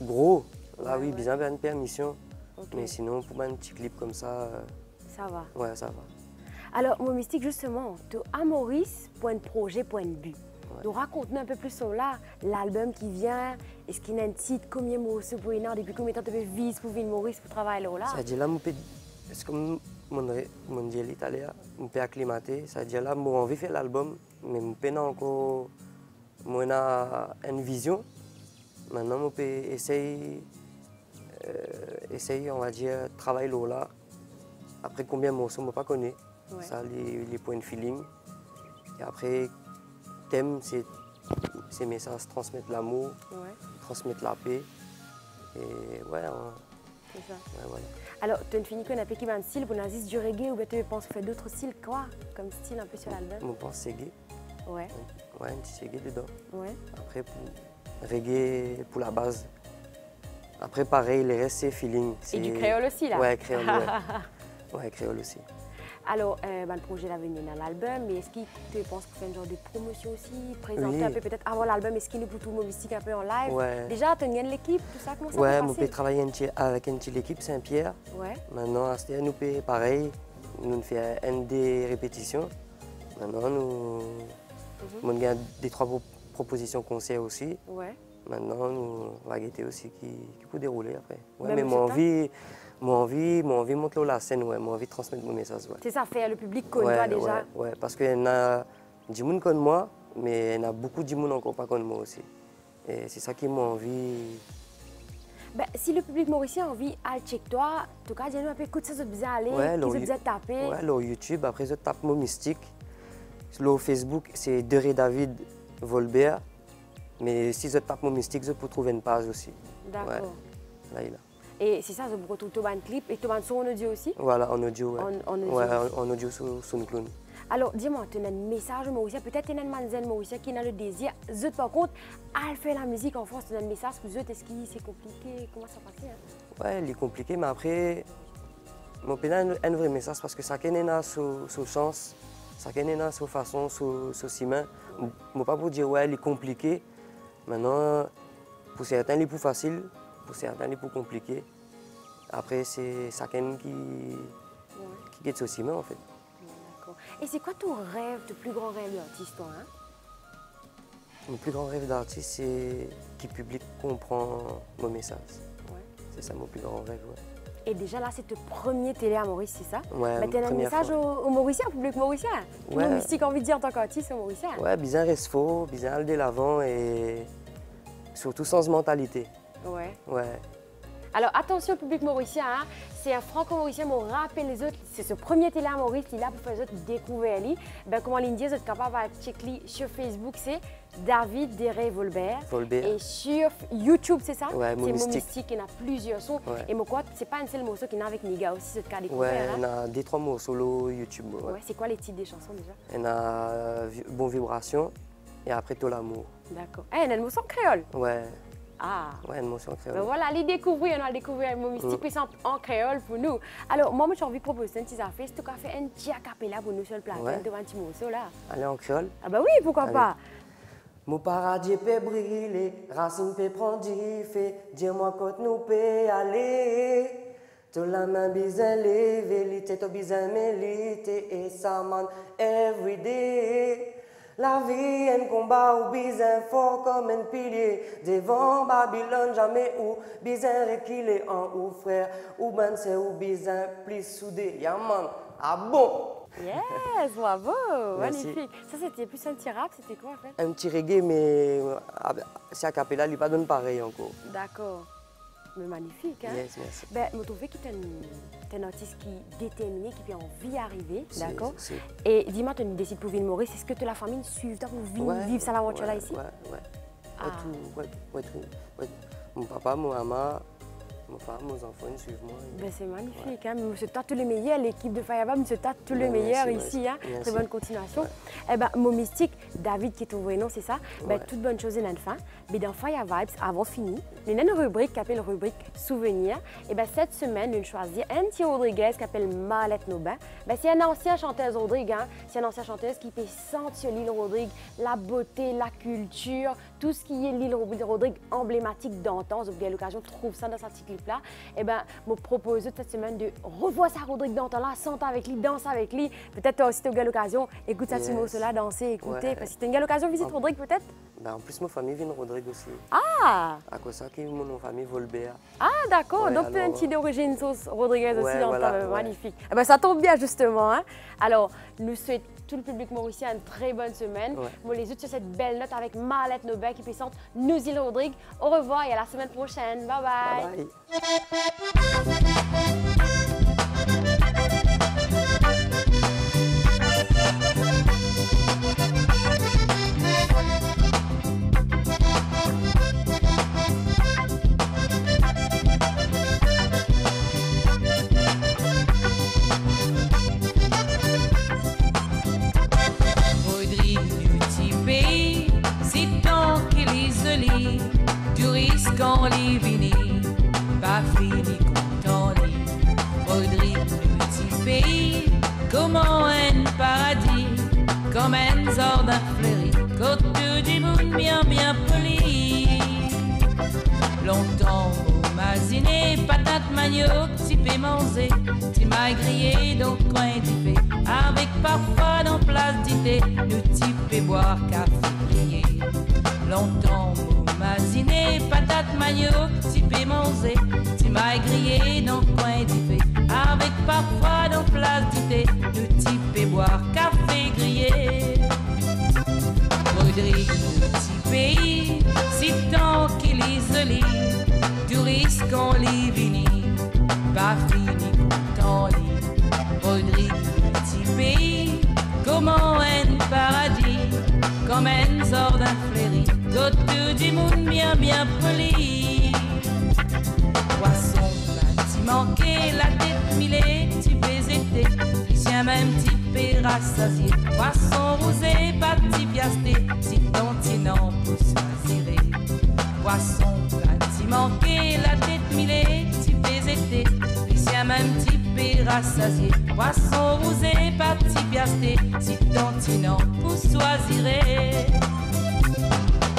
gros, Là, oui, ouais. bien une permission. Ok. Mais sinon, pour un petit clip comme ça, Ça va. ouais, ça va. Alors, mon mystique, justement, tu as Maurice, point de projet, point de but. Ouais. Donc, raconte-nous un peu plus sur là, l'album qui vient. Est-ce qu'il y a un titre, combien de morceaux pour une heure, depuis combien de temps tu peux vivre pour venir Maurice pour travailler là? Ça veut dire là, c'est comme mon dit l'italien, je peux acclimater. Ça veut dire là, j'ai envie de faire l'album, mais je peux encore une vision. Maintenant, je peux essayer, on va dire, travailler là. Après, combien de morceaux, je ne pas connais. Ouais. Ça, les points de feeling. Et après, thème, c'est messages, transmettre l'amour, Ouais, transmettre la paix. Et ouais, c'est ça. ouais, voilà. Alors, tu as fini qu'on a piqué un style pour nazis du reggae ou bien tu penses faire d'autres styles, quoi? Comme style un peu sur l'album? Je pense reggae. Ouais, Ouais, un petit reggae dedans. ouais. Après, pour reggae pour la base. Après, pareil, le reste, c'est feeling. Et du créole aussi, là? Ouais, créole, ouais. Ouais, créole aussi. Alors, le projet là venir dans l'album, mais est-ce qu'il tu penses pour faire un genre de promotion aussi, présenter Oui. un peu peut-être avant l'album, est-ce qu'il est pour tout le mystique un peu en live? Ouais. Déjà, tu as l'équipe, tout ça, comment ça Ouais, va on passer? peut travailler avec une petite équipe Saint-Pierre. Ouais, Maintenant, à ce nous peut pareil, nous faisons une des répétitions. Maintenant, nous avons des trois propositions concerts aussi. ouais. Maintenant, nous on va guetter aussi qui peut dérouler après. Ouais, Même mais sur mon envie de monter la scène, ouais, mon envie de transmettre mon message. Ouais. C'est ça, faire le public connaît Ouais, toi déjà. ouais, parce qu'il y en a du monde comme moi, mais il y en a beaucoup de monde encore pas comme moi aussi. Et c'est ça qui m'a envie. Ben, si le public mauricien a envie à check toi, en tout cas, dis-nous un peu, écoute ça, ça bien aller, Ouais, qu'ils ont bien tapé. Ouais, sur YouTube, après je tape mon mystique. Sur Facebook, c'est Deré David Volbert. Mais si je tape mon mystique, je peux trouver une page aussi. D'accord. Ouais, là, il est là. Et c'est ça, je vous retrouve un clip et tu as son audio aussi? Voilà, en audio, ouais. En audio. Ouais, en audio sur SoundCloud. Alors, dis-moi, tu as un message mauricien, peut-être tu as un manzen mauricien qui a le désir. Zut, par contre, à faire la musique en France, tu as un message pour Zut, est-ce que c'est compliqué? Comment ça passe? Hein? Ouais, il est compliqué, mais après, mon pénal a un vrai message parce que ça a sa chance, ça a sa façon, sa simain. Je ne peux pas vous dire, ouais, il est compliqué. Maintenant, pour certains, il est plus facile, pour certains, il est plus compliqué. Après, c'est chacun qui est sa simain, en fait. D'accord. Et c'est quoi ton rêve, ton plus grand rêve d'artiste, toi? Hein? Mon plus grand rêve d'artiste, c'est que le public comprend mon message. Ouais. C'est ça mon plus grand rêve. Ouais. Et déjà là, c'est ton premier télé à Maurice, c'est ça? Ouais, mais tu as un première message fois. au Mauricien, au public mauricien? Ouais. Mon mystique envie de dire en tant qu'artiste au Mauricien? Ouais, bien reste faux, bien aller de l'avant et surtout sans mentalité. Ouais. Ouais. Alors attention public mauricien, hein? C'est un franco-mauricien, mais on rappelle les autres, c'est ce premier télé à Maurice, il est là pour faire les autres découvrir. Ben, comment l'indier, vous êtes capable de checker sur Facebook, c'est David Deré Volbert. Et sur YouTube, c'est ça? Ouais, c'est Mon Mystique, il y en a plusieurs sons. Ouais. Et mon quoi, c'est pas un seul morceau qu'il y en a avec Niga aussi, c'est le cas découvert. Ouais, il y hein? en a des trois mots solo YouTube. Ouais. Ouais, c'est quoi les titres des chansons déjà? Il y en a Bon Vibration et après Tout l'amour. D'accord. Eh, il y en a une morceau en créole? Ouais. Ah. Ouais, une motion en créole. Ben voilà, les découvrir, on a découvert Mon Mystique, puis c'est en créole pour nous. Alors, moi, j'ai envie de proposer un petit affaire, si tu as fait un petit acapella pour nous sur le plateau, Ouais. devant un petit morceau là. Allez en créole. Ah bah oui, pourquoi Allez. pas? Mon paradis peut briller, racine peut prendre du feu, dis-moi quand nous peut aller. Tout la main bizarre lever, l'ité to bizarre mélité, et ça man every day. La vie est un combat où bizarre fort comme un pilier, devant Babylone jamais où bizarre reculé en ou frère, ou ben c'est où bizarre plus soudé, ya man, ah bon. Yes, bravo, Merci. magnifique. Ça, c'était plus un petit rap, c'était quoi en fait? Un petit reggae, mais c'est a cappella, il pas donne pareil encore. D'accord. Mais magnifique, hein? Yes, merci. Ben, je trouve que tu es un artiste qui est déterminé, qui a envie d'y arriver, C'est- d'accord? c'est- Et dis-moi, tu décides pour vivre Maurice, est-ce que tu la famille suit pour vivre ça l'aventure là ici? Ouais. Ah. Ouais, tout, ouais, tout. Ouais. Mon papa, mon maman, ma femme, mes enfants, ils suivent moi. Ben, c'est magnifique. Hein? Monsieur Tat, tous les meilleurs, l'équipe de Fire Vibes, Monsieur Tat, tous les meilleurs ici. Hein? Très bonne continuation. Eh ben, mon mystique, David, qui est ton vrai nom, c'est ça? Ben, toute bonne chose est dans le fin. Mais dans Fire Vibes, avant fini, il y a une rubrique qui s'appelle rubrique Souvenirs. Et ben, cette semaine, on choisit un petit Rodriguez qui s'appelle Marlette Nobin. Ben, c'est une ancienne chanteuse Rodrigue. Hein? C'est une ancienne chanteuse qui fait sentir l'île Rodrigue, la beauté, la culture, tout ce qui est l'île Rodrigue emblématique d'antan. Vous avez l'occasion de trouver ça dans ce petit clip-là. Et ben, je me propose cette semaine de revoir sa Rodrigue d'antan là, chanter avec lui, danser avec lui. Peut-être toi aussi, tu as eu l'occasion, écoute ça, cela, danser, écouter. Parce que tu as eu l'occasion de visiter Rodrigue peut-être? Ben, en plus, ma famille vient de Rodrigue aussi. Ah! À cause ça, mon famille Volbea. Ah, d'accord. Donc, tu as un petit d'origine sauce Rodriguez aussi dans le magnifique. Eh ben, ça tombe bien, justement. Hein? Alors, nous souhaitons tout le public mauricien une très bonne semaine. Moi, les autres sur cette belle note avec Marlette Nobin qui présente Nous îles Rodrigue. Au revoir et à la semaine prochaine. Bye bye. Bye bye. Du risque en livini, pas fini content lit. Rodrigue, petit pays, comment un paradis, comme un jardin fleuri, côte du monde bien poli. Longtemps au masiné, patate manioc, tu peux manger, tu m'as grillé dans le coin du fait, avec parfois dans place d'idée, nous tu peux boire café grillé. Longtemps au masiné, patate manioc, tu peux manger, tu m'as grillé dans le coin du fait, avec parfois dans place d'idée, nous tu peux boire café grillé. Rodrigue, petit pays, si tant qu'il isole, du risque en livini, pas fini content lit. Rodrigue, petit pays, comment un paradis, comme un jardin fleuri, côte du monde bien poli. Poisson, tu manquais la tête millée, tu peux été, tiens même petit peu rassasié. Poisson rosé, pas petit piasté, si continent pour choisir. Poisson, tu manquais la tête millée, tu peux été, tiens même petit peu rassasié. Poisson rosé, pas petit piasté, si continent pour choisir.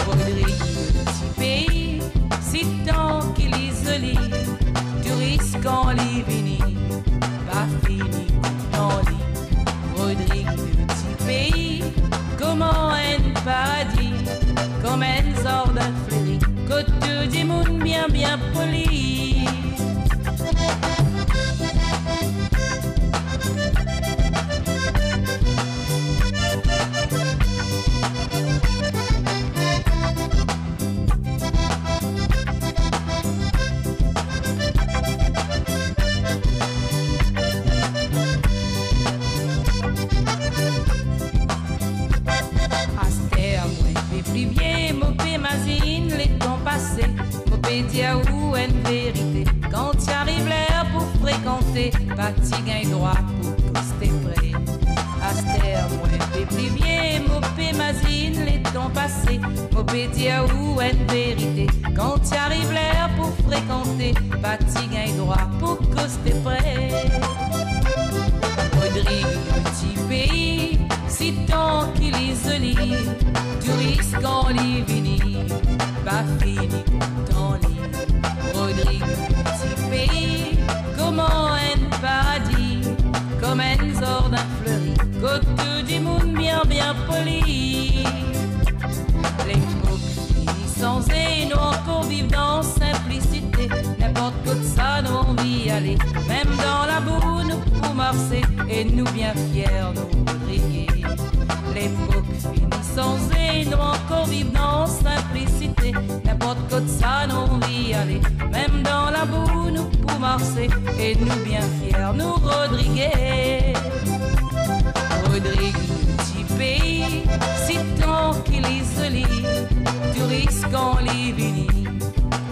Rodrigue, petit pays, si tant qu'il isole, du risque en livini, pas fini content lit. Rodrigue, petit pays, comment un paradis, comme un jardin fleuri, côte du monde bien poli. Dire où une vérité, quand tu arrives l'air pour fréquenter, pas tu gagnes droit pour tous tes prêts. Aster, moi, fais plus vieux, mon pémazine, les temps passés, mon dire où une vérité, quand tu arrives l'air pour fréquenter, pas tu gagnes droit pour tous tes prêts. Rodrigue, petit pays, si tant qu'il isole, du risque en livini, pas fini content lit. Rodrigue, petit pays, comment un paradis, comme un jardin fleuri, côte du monde bien poli. L'époque finit sans et nous encore vivons dans simplicité, n'importe quoi de ça nous on vit aller, même dans la boue nous pour marcher, et nous bien fiers nous Rodrigue. L'époque finit sans et nous encore vivons dans simplicité, n'importe quoi de ça nous on vit aller, même dans la boue nous pour marcher, et nous bien fiers nous Rodrigue. Rodrigue, petit pays, si tant qu'il isole, du risque en livini,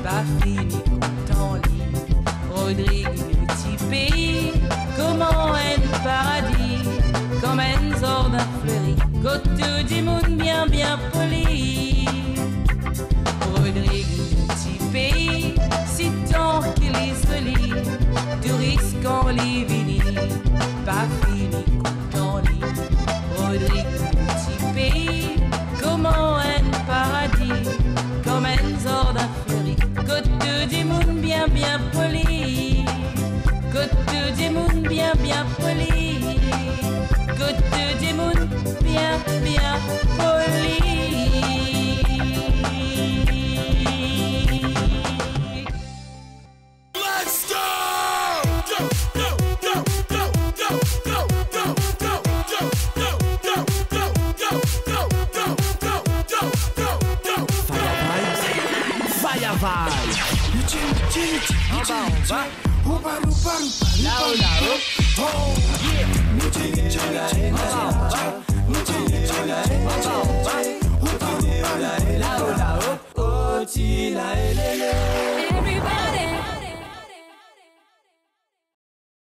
pas fini content lit. comment un paradis, comme un jardin fleuri, côté du monde bien bien poli. Rodrigue, petit pays, si tant qu'il est solide, du risque en livini, pas fini content lit. Rodrigue, petit pays, comment un paradis, comme un jardin fleuri, côté du monde bien bien poli. Côté du monde bien bien poli. Côté du monde bien bien poli. Let's go! Go, go, go, go, go, go, go, go, go, go, go, go, go, go, go, go, go, go. Fire Vibes. Là-haut, là-haut. Oh, yeah.